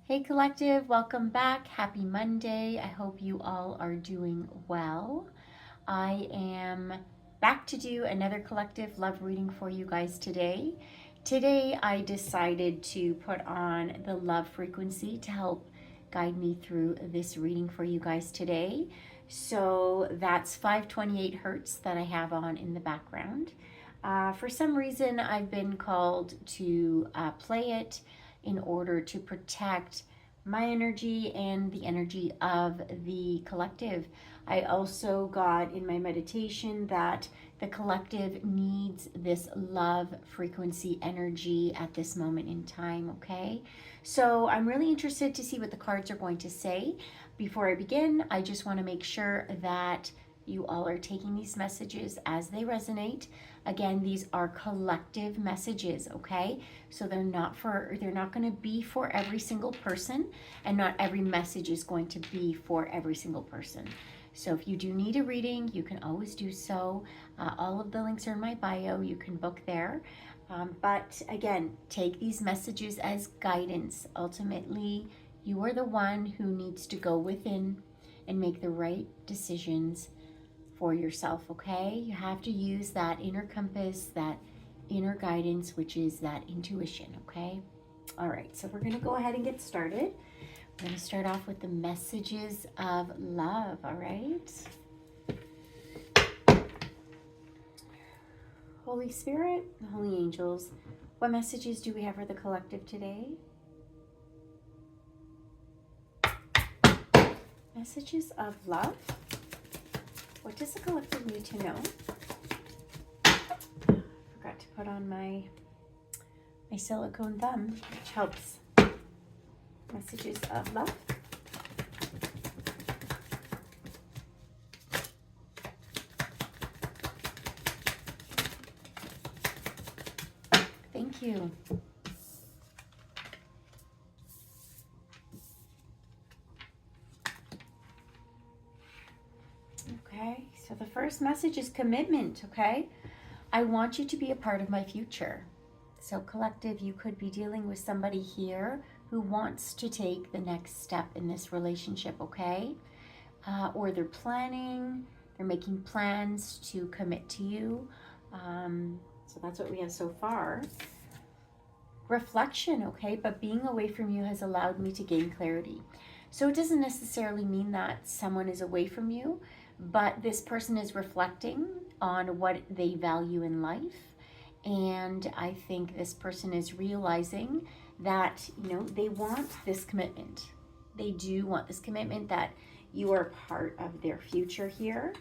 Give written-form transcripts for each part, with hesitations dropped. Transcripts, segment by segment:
Hey Collective, welcome back. Happy Monday. I hope you all are doing well. I am back to do another collective love reading for you guys today. Today I decided to put on the love frequency to help guide me through this reading for you guys today. So that's 528 hertz that I have on in the background. For some reason, I've been called to play it in order to protect my energy and the energy of the collective. I also got in my meditation that the collective needs this love frequency energy at this moment in time, okay? So I'm really interested to see what the cards are going to say. Before I begin, I just want to make sure that you all are taking these messages as they resonate. Again, these are collective messages, okay? So they're not going to be for every single person, and not every message is going to be for every single person. So if you do need a reading, you can always do so. All of the links are in my bio. You can book there. But again, take these messages as guidance. Ultimately, you are the one who needs to go within and make the right decisions for yourself, okay? You have to use that inner compass, that inner guidance, which is that intuition, okay? All right, so we're gonna go ahead and get started. We're gonna start off with the messages of love, all right? Holy Spirit, the holy angels, what messages do we have for the collective today? Messages of love. What does the collective need to know? Forgot to put on my silicone thumb, which helps. Messages of love. Thank you. Okay, so the first message is commitment, okay? I want you to be a part of my future. So collective, you could be dealing with somebody here who wants to take the next step in this relationship, okay? Or they're making plans to commit to you. So that's what we have so far. Reflection, okay? But being away from you has allowed me to gain clarity. So it doesn't necessarily mean that someone is away from you, but this person is reflecting on what they value in life. And I think this person is realizing that, they want this commitment. They do want this commitment, that you are part of their future here.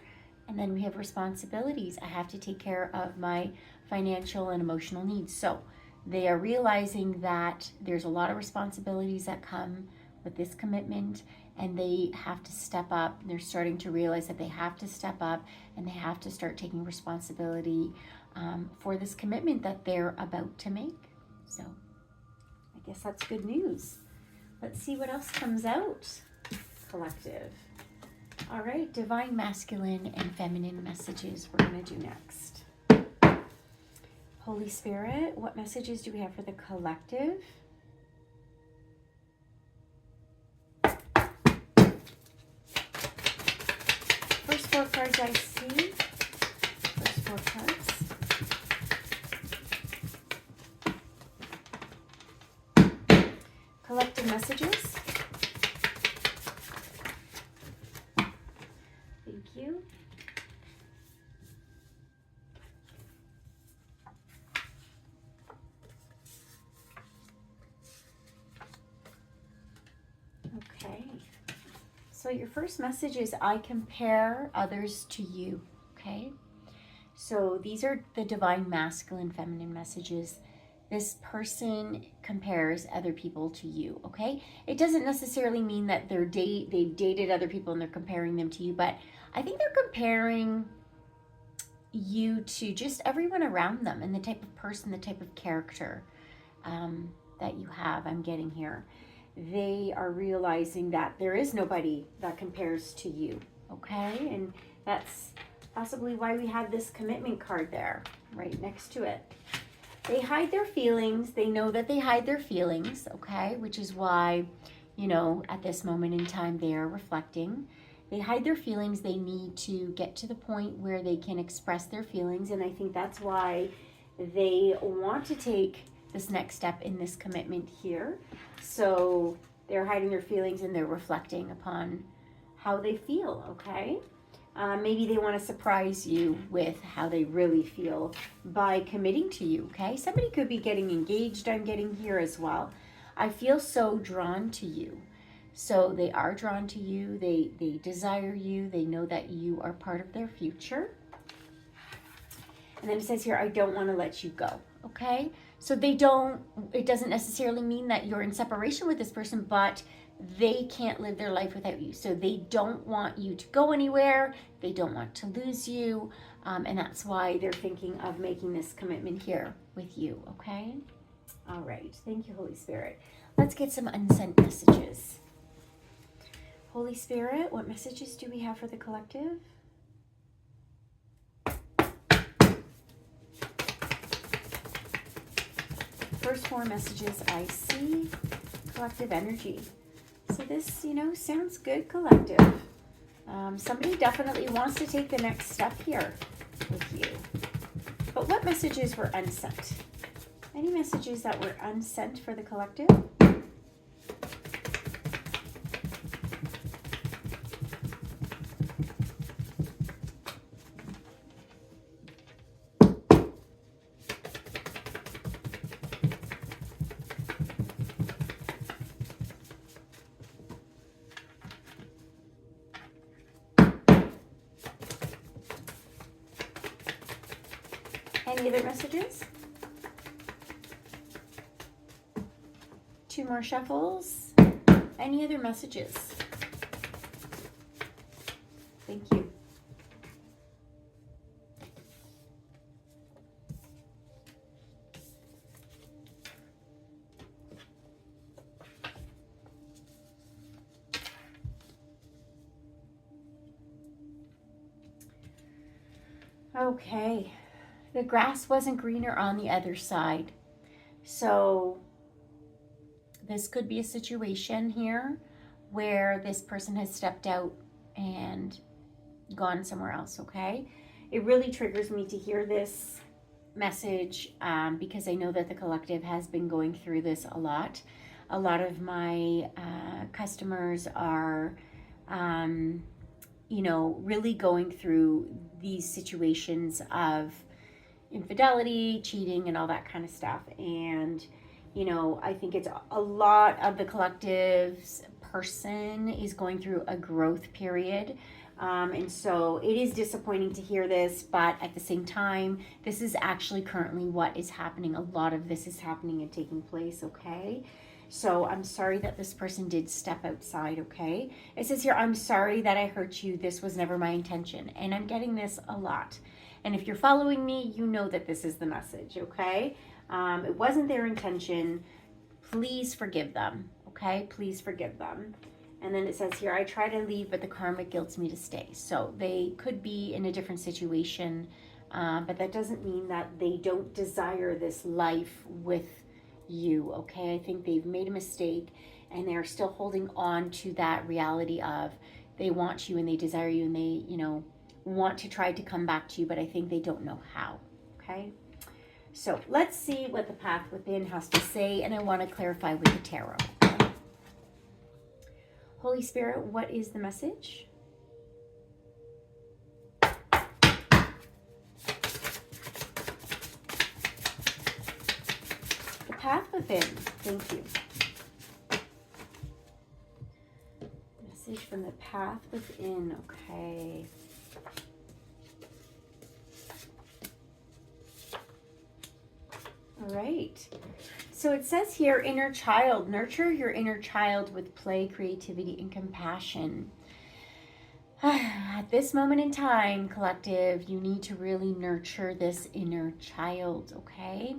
And then we have responsibilities. I have to take care of my financial and emotional needs. So they are realizing that there's a lot of responsibilities that come with this commitment, and they have to step up. They're starting to realize that they have to step up, and they have to start taking responsibility for this commitment that they're about to make. So I guess that's good news. Let's see what else comes out, collective. All right, divine masculine and feminine messages we're going to do next. Holy Spirit, what messages do we have for the collective? First four cards I see. First four cards. Collective messages. Thank you. Okay. So your first message is, I compare others to you, okay? So these are the divine masculine, feminine messages. This person compares other people to you, okay? It doesn't necessarily mean that they've dated other people and they're comparing them to you, but I think they're comparing you to just everyone around them and the type of person, the type of character that you have, I'm getting here. They are realizing that there is nobody that compares to you, okay? And that's possibly why we have this commitment card there, right next to it. They hide their feelings. They know that they hide their feelings, okay? Which is why you know, at this moment in time, they are reflecting. They hide their feelings. They need to get to the point where they can express their feelings. And I think that's why they want to take this next step in this commitment here. So they're hiding their feelings and they're reflecting upon how they feel, okay? Maybe they want to surprise you with how they really feel by committing to you, okay? Somebody could be getting engaged, I'm getting here as well. I feel so drawn to you. So they are drawn to you, they desire you, they know that you are part of their future. And then it says here, I don't want to let you go, okay? So it doesn't necessarily mean that you're in separation with this person, but they can't live their life without you. So they don't want you to go anywhere. They don't want to lose you. And that's why they're thinking of making this commitment here with you, okay? All right. Thank you, Holy Spirit. Let's get some unsent messages. Holy Spirit, what messages do we have for the collective? First 4 messages I see, collective energy. So this, you know, sounds good, collective. Somebody definitely wants to take the next step here with you. But what messages were unsent? Any messages that were unsent for the collective? Any other messages? 2 more shuffles. Any other messages? Thank you. Okay. The grass wasn't greener on the other side. So this could be a situation here where this person has stepped out and gone somewhere else, okay? It really triggers me to hear this message because I know that the collective has been going through this a lot. A lot of my customers are, you know, really going through these situations of infidelity, cheating, and all that kind of stuff. And, you know, I think it's a lot of the collective's person is going through a growth period. And so it is disappointing to hear this, but at the same time, this is actually currently what is happening. A lot of this is happening and taking place, okay? So I'm sorry that this person did step outside, okay? It says here, I'm sorry that I hurt you. This was never my intention. And I'm getting this a lot. And if you're following me, you know that this is the message, okay? It wasn't their intention. Please forgive them, okay? Please forgive them. And then it says here, I try to leave, but the karma guilts me to stay. So they could be in a different situation, but that doesn't mean that they don't desire this life with you, okay? I think they've made a mistake and they're still holding on to that reality of they want you and they desire you and they, you know, want to try to come back to you, but I think they don't know how, okay? So let's see what the path within has to say, and I want to clarify with the tarot. Okay? Holy Spirit, what is the message? The path within, thank you. Message from the path within, okay. All right. So it says here, inner child, nurture your inner child with play, creativity, and compassion. At this moment in time, collective, you need to really nurture this inner child, okay?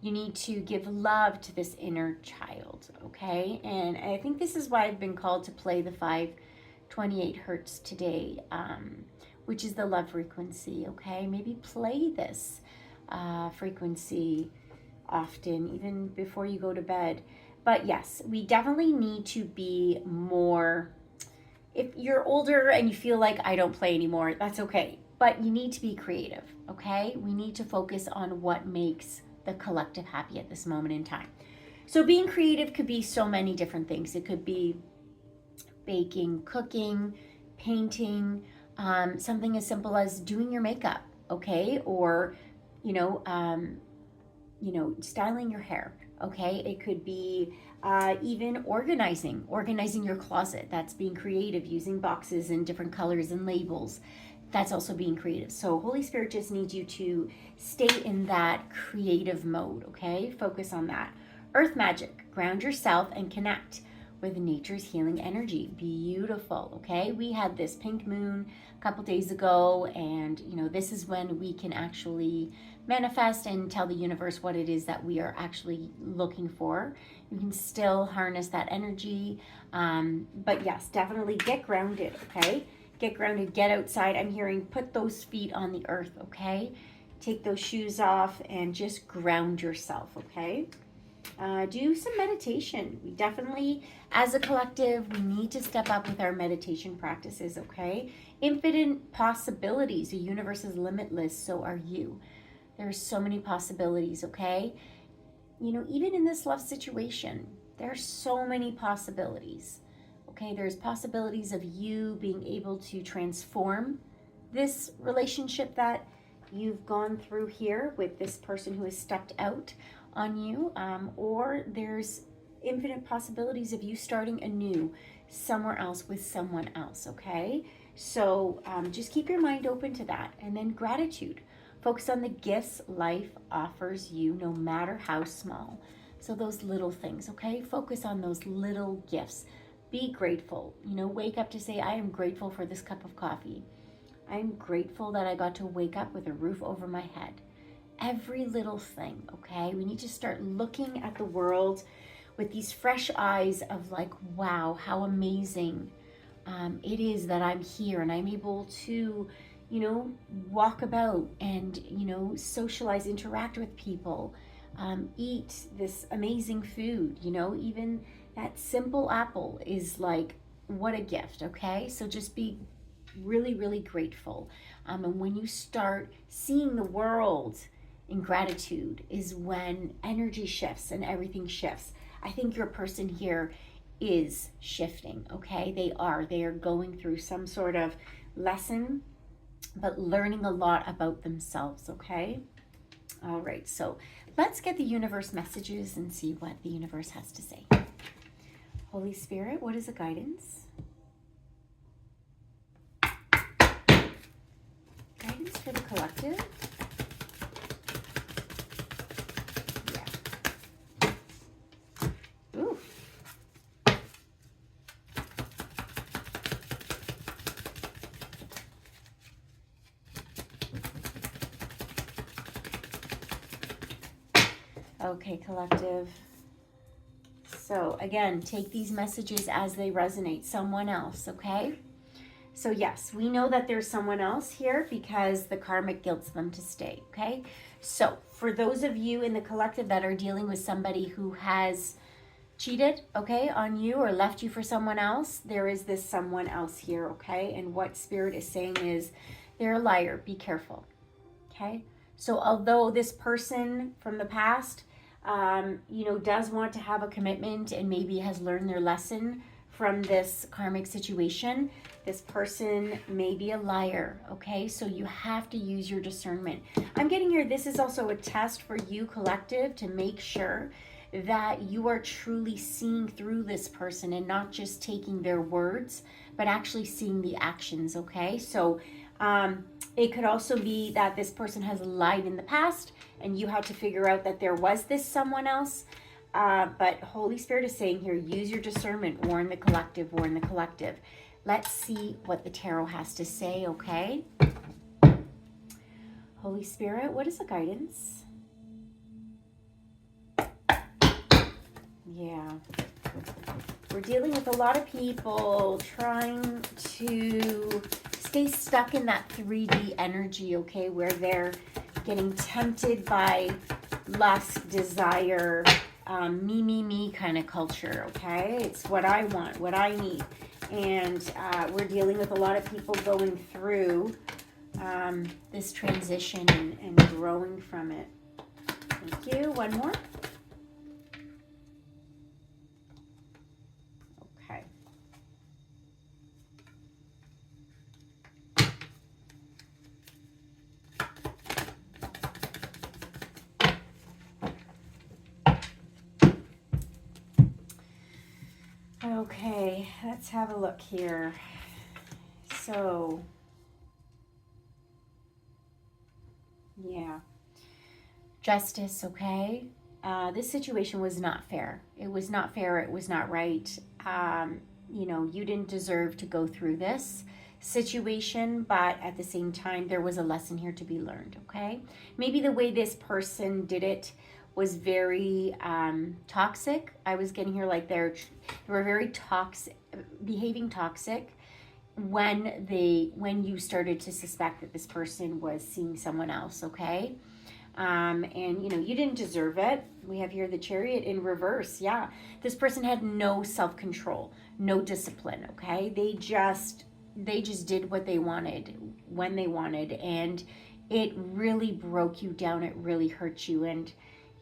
You need to give love to this inner child, okay? And I think this is why I've been called to play the 528 hertz today, which is the love frequency, okay? Maybe play this frequency often, even before you go to bed. But yes, we definitely need to be more, if you're older and you feel like I don't play anymore, that's okay. But you need to be creative, okay? We need to focus on what makes the collective happy at this moment in time. So being creative could be so many different things. It could be baking, cooking, painting, something as simple as doing your makeup, okay? Or, styling your hair, okay? It could be even organizing your closet. That's being creative, using boxes and different colors and labels. That's also being creative. So Holy Spirit just needs you to stay in that creative mode, okay? Focus on that. Earth magic, ground yourself and connect with nature's healing energy. Beautiful, okay? We had this pink moon a couple days ago, and this is when we can actually manifest and tell the universe what it is that we are actually looking for. You can still harness that energy, but yes, definitely get grounded, okay? Get grounded, get outside. I'm hearing put those feet on the earth, okay? Take those shoes off and just ground yourself, okay? Do some meditation. We definitely, as a collective, we need to step up with our meditation practices, okay? Infinite possibilities. The universe is limitless, so are you. There's so many possibilities, okay? Even in this love situation, there's so many possibilities, okay? There's possibilities of you being able to transform this relationship that you've gone through here with this person who has stepped out on you, or there's infinite possibilities of you starting anew somewhere else with someone else, okay? So just keep your mind open to that. And then gratitude. Focus on the gifts life offers you, no matter how small. So those little things, okay? Focus on those little gifts. Be grateful. Wake up to say, I am grateful for this cup of coffee. I'm grateful that I got to wake up with a roof over my head. Every little thing, okay? We need to start looking at the world with these fresh eyes of like, wow, how amazing it is that I'm here and I'm able to, walk about and, socialize, interact with people, eat this amazing food, even that simple apple is like, what a gift, okay? So just be really, really grateful. And when you start seeing the world in gratitude is when energy shifts and everything shifts. I think your person here is shifting, okay? They are going through some sort of lesson, but learning a lot about themselves, okay? All right, so let's get the universe messages and see what the universe has to say. Holy Spirit, what is the guidance? Guidance for the collective. Yeah. Ooh. Okay, collective. So again, take these messages as they resonate. Someone else, okay? So yes, we know that there's someone else here because the karmic guilts them to stay, okay? So for those of you in the collective that are dealing with somebody who has cheated, okay, on you or left you for someone else, there is this someone else here, okay? And what Spirit is saying is they're a liar. Be careful, okay? So although this person from the past, does want to have a commitment and maybe has learned their lesson from this karmic situation, this person may be a liar, okay? So you have to use your discernment. I'm getting here, this is also a test for you, collective, to make sure that you are truly seeing through this person and not just taking their words, but actually seeing the actions, okay? So it could also be that this person has lied in the past and you had to figure out that there was this someone else. But Holy Spirit is saying here, use your discernment, warn the collective, warn the collective. Let's see what the tarot has to say, okay? Holy Spirit, what is the guidance? Yeah. We're dealing with a lot of people trying to stay stuck in that 3D energy, okay, where they're getting tempted by lust, desire, me kind of culture, okay? It's what I want, what I need. And we're dealing with a lot of people going through this transition and growing from it. Thank you. One more. Okay. Okay, let's have a look here. So, yeah. Justice, okay? This situation was not fair. It was not fair. It was not right. You know, you didn't deserve to go through this situation, but at the same time, there was a lesson here to be learned, okay? Maybe the way this person did it was very toxic. I was getting here like they were very toxic, behaving toxic when you started to suspect that this person was seeing someone else, okay? And you know, you didn't deserve it. We have here the Chariot in reverse. Yeah, this person had no self-control, no discipline, okay? They just did what they wanted when they wanted, and it really broke you down. It really hurt you, and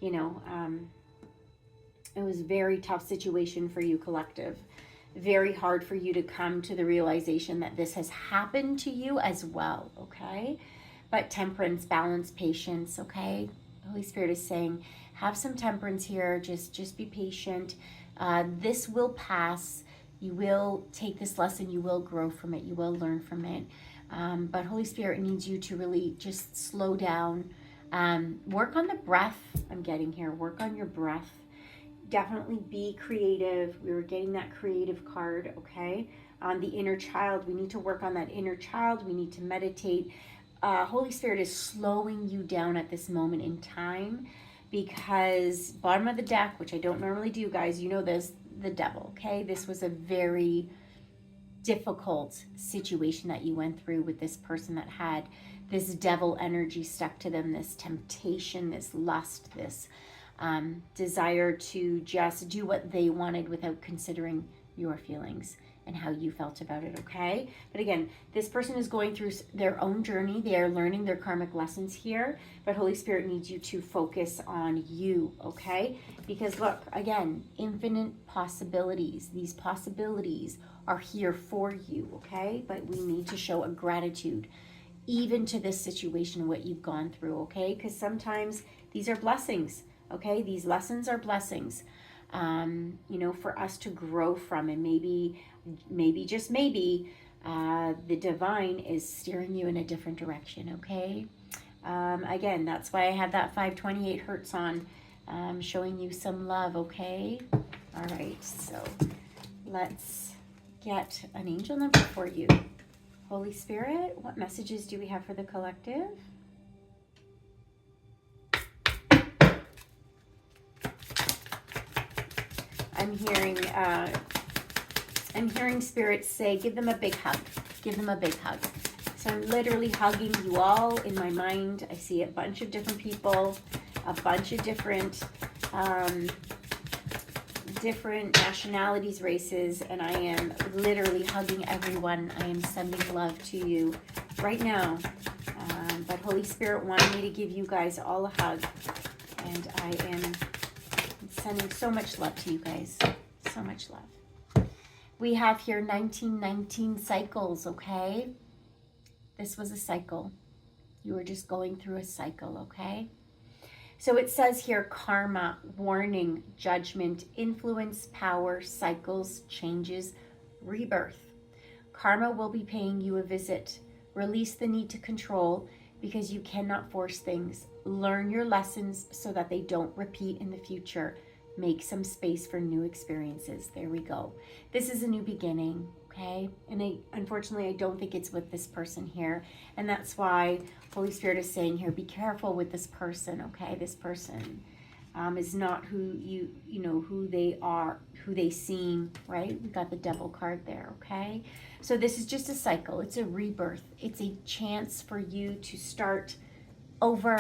you know, it was a very tough situation for you, collective. Very hard for you to come to the realization that this has happened to you as well, okay? But temperance, balance, patience, okay? Holy Spirit is saying, have some temperance here. Just be patient. This will pass. You will take this lesson. You will grow from it. You will learn from it. But Holy Spirit needs you to really just slow down. Work on the breath. I'm getting here. Work on your breath. Definitely be creative. We were getting that creative card, okay? On the inner child, we need to work on that inner child. We need to meditate. Holy Spirit is slowing you down at this moment in time because bottom of the deck, which I don't normally do, guys, you know this, the devil, okay? This was a very difficult situation that you went through with this person that had this devil energy stuck to them, this temptation, this lust, this desire to just do what they wanted without considering your feelings and how you felt about it, okay? But again, this person is going through their own journey. They are learning their karmic lessons here, but Holy Spirit needs you to focus on you, okay? Because look, again, infinite possibilities. These possibilities are here for you, okay? But we need to show a gratitude even to this situation, what you've gone through, okay? Because sometimes these are blessings, okay? These lessons are blessings, you know, for us to grow from. And maybe, just maybe, the divine is steering you in a different direction, okay? Again, that's why I have that 528 hertz on, showing you some love, okay? All right, so let's get an angel number for you. Holy Spirit, what messages do we have for the collective? I'm hearing spirits say, give them a big hug. Give them a big hug. So I'm literally hugging you all in my mind. I see a bunch of different people, a bunch of different nationalities, races, and I am literally hugging everyone. I am sending love to you right now. But Holy Spirit wanted me to give you guys all a hug, and I am sending so much love to you guys. So much love. We have here 1919 cycles, okay? This was a cycle. You were just going through a cycle, okay? So it says here, karma, warning, judgment, influence, power, cycles, changes, rebirth. Karma will be paying you a visit. Release the need to control because you cannot force things. Learn your lessons so that they don't repeat in the future. Make some space for new experiences. There we go. This is a new beginning, okay? And unfortunately, I don't think it's with this person here. And that's why Holy Spirit is saying here, be careful with this person, okay? This person is not who who they are, who they seem, right? We got the devil card there, okay? So this is just a cycle. It's a rebirth. It's a chance for you to start over,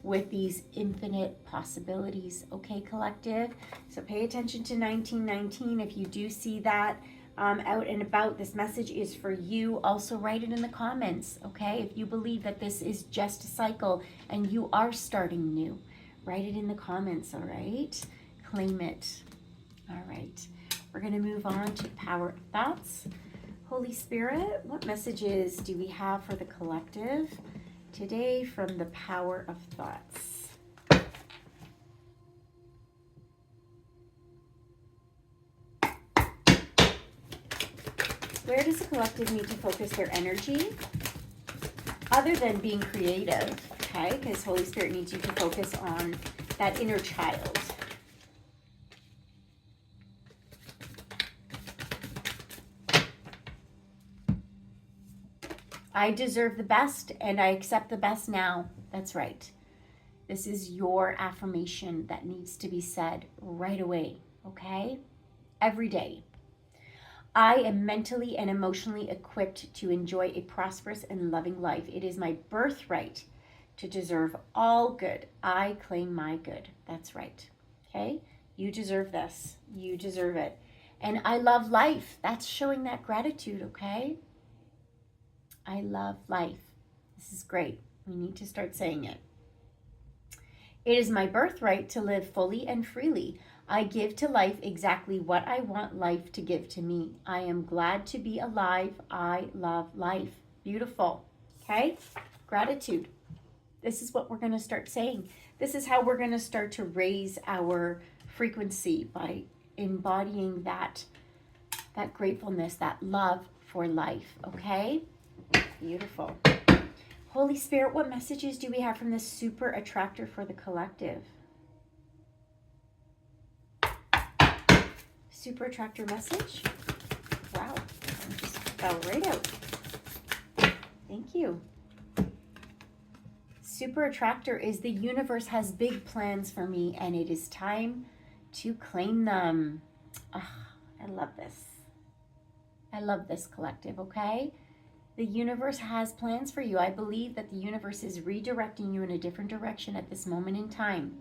with these infinite possibilities. Okay, collective? So pay attention to 1919. If you do see that out and about, this message is for you. Also write it in the comments, okay? If you believe that this is just a cycle and you are starting new, write it in the comments, all right? Claim it. All right. We're going to move on to power of thoughts. Holy Spirit, what messages do we have for the collective today from the power of thoughts? Where does the collective need to focus their energy? Other than being creative, okay? Because Holy Spirit needs you to focus on that inner child. I deserve the best and I accept the best now. That's right. This is your affirmation that needs to be said right away, okay? Every day. I am mentally and emotionally equipped to enjoy a prosperous and loving life. It is my birthright to deserve all good. I claim my good. That's right. Okay? You deserve this. You deserve it. And I love life. That's showing that gratitude, okay? I love life. This is great. We need to start saying it. It is my birthright to live fully and freely. I give to life exactly what I want life to give to me. I am glad to be alive. I love life. Beautiful. Okay? Gratitude. This is what we're going to start saying. This is how we're going to start to raise our frequency by embodying that gratefulness, that love for life. Okay? Beautiful. Holy Spirit, what messages do we have from this super attractor for the collective? Super attractor message? Wow, it just fell right out. Thank you. Super attractor is the universe has big plans for me and it is time to claim them. Oh, I love this. I love this, collective, okay? The universe has plans for you. I believe that the universe is redirecting you in a different direction at this moment in time.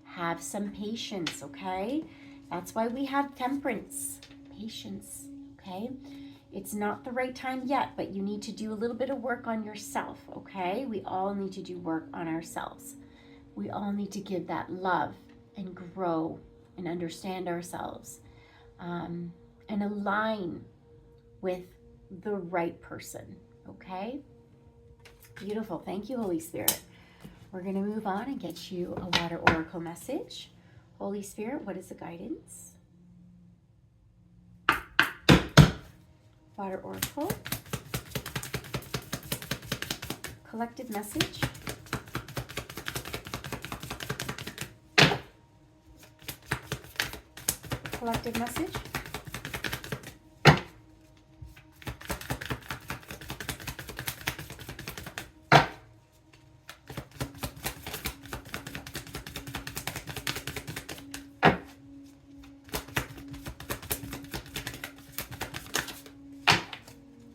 Have some patience, okay? That's why we have temperance. Patience, okay? It's not the right time yet, but you need to do a little bit of work on yourself, okay? We all need to do work on ourselves. We all need to give that love and grow and understand ourselves and align with the right person, okay? Beautiful. Thank you, Holy Spirit. We're going to move on and get you a water oracle message. Holy Spirit, what is the guidance? Water oracle. Collective message. Collective message.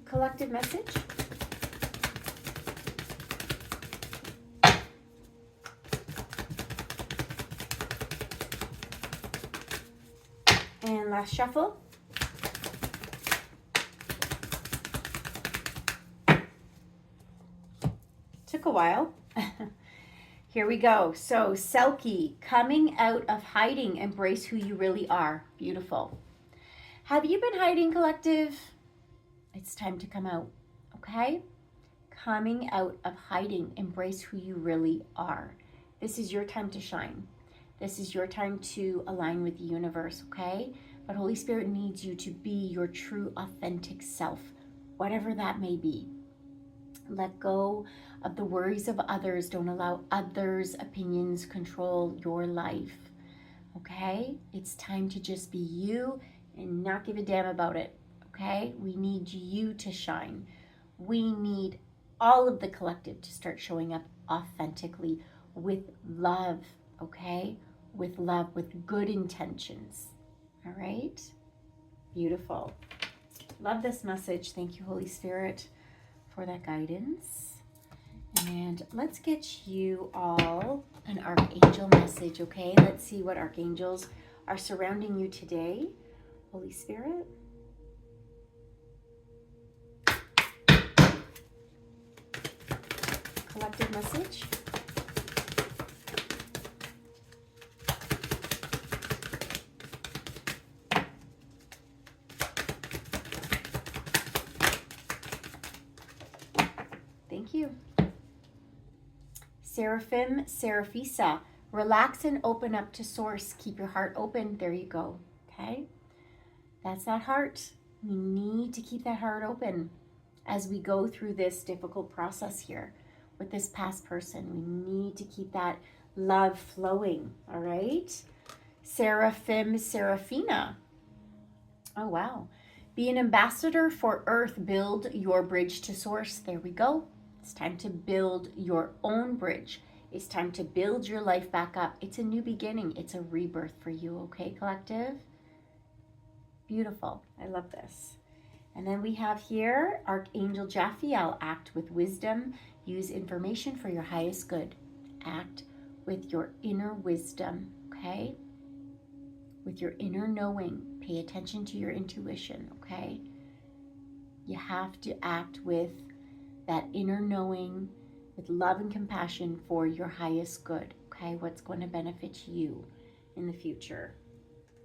Collective message. And last shuffle. Took a while. Here we go. So, Selkie, coming out of hiding, embrace who you really are. Beautiful. Have you been hiding, collective? It's time to come out, okay? Coming out of hiding, embrace who you really are. This is your time to shine. This is your time to align with the universe, okay? But Holy Spirit needs you to be your true, authentic self, whatever that may be. Let go of the worries of others. Don't allow others' opinions control your life, okay? It's time to just be you and not give a damn about it. Okay, we need you to shine. We need all of the collective to start showing up authentically with love, okay? With love, with good intentions. All right? Beautiful. Love this message. Thank you, Holy Spirit, for that guidance. And let's get you all an archangel message, okay? Let's see what archangels are surrounding you today. Holy Spirit. Collective message. Thank you. Seraphim, Seraphisa, relax and open up to source. Keep your heart open. There you go. Okay? That's that heart. We need to keep that heart open as we go through this difficult process here with this past person. We need to keep that love flowing. All right? Seraphim, Seraphina. Oh, wow. Be an ambassador for Earth. Build your bridge to source. There we go. It's time to build your own bridge. It's time to build your life back up. It's a new beginning. It's a rebirth for you, okay, collective? Beautiful. I love this. And then we have here Archangel Japhiel. Act with wisdom. Use information for your highest good. Act with your inner wisdom, okay? With your inner knowing. Pay attention to your intuition, okay? You have to act with that inner knowing, with love and compassion for your highest good, okay? What's going to benefit you in the future.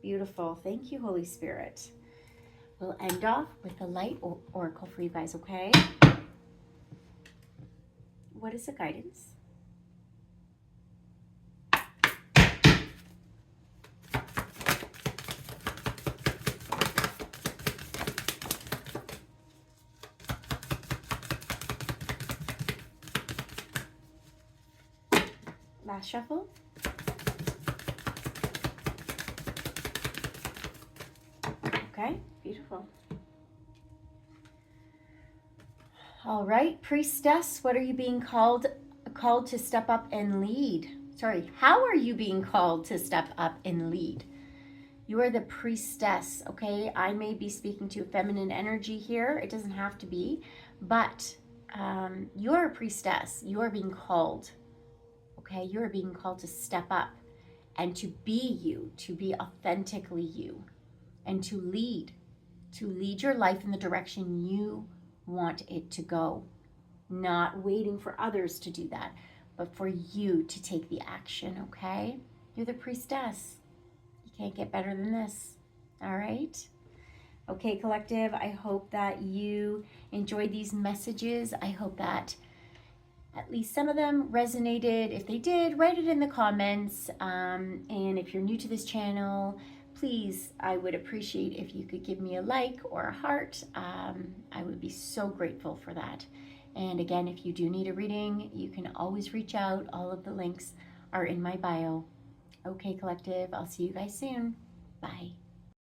Beautiful. Thank you, Holy Spirit. We'll end off with the light oracle for you guys, okay? What is the guidance? Last shuffle. Okay, beautiful. All right, priestess, what are you being called to step up and lead? Sorry, how are you being called to step up and lead? You are the priestess, okay? I may be speaking to feminine energy here. It doesn't have to be, but you're a priestess. You are being called, okay? You are being called to step up and to be you, to be authentically you, and to lead your life in the direction you want it to go. Not waiting for others to do that, but for you to take the action, okay? You're the priestess. You can't get better than this, all right? Okay, collective, I hope that you enjoyed these messages. I hope that at least some of them resonated. If they did, write it in the comments. And if you're new to this channel, please, I would appreciate if you could give me a like or a heart. I would be so grateful for that. And again, if you do need a reading, you can always reach out. All of the links are in my bio. Okay, collective, I'll see you guys soon. Bye.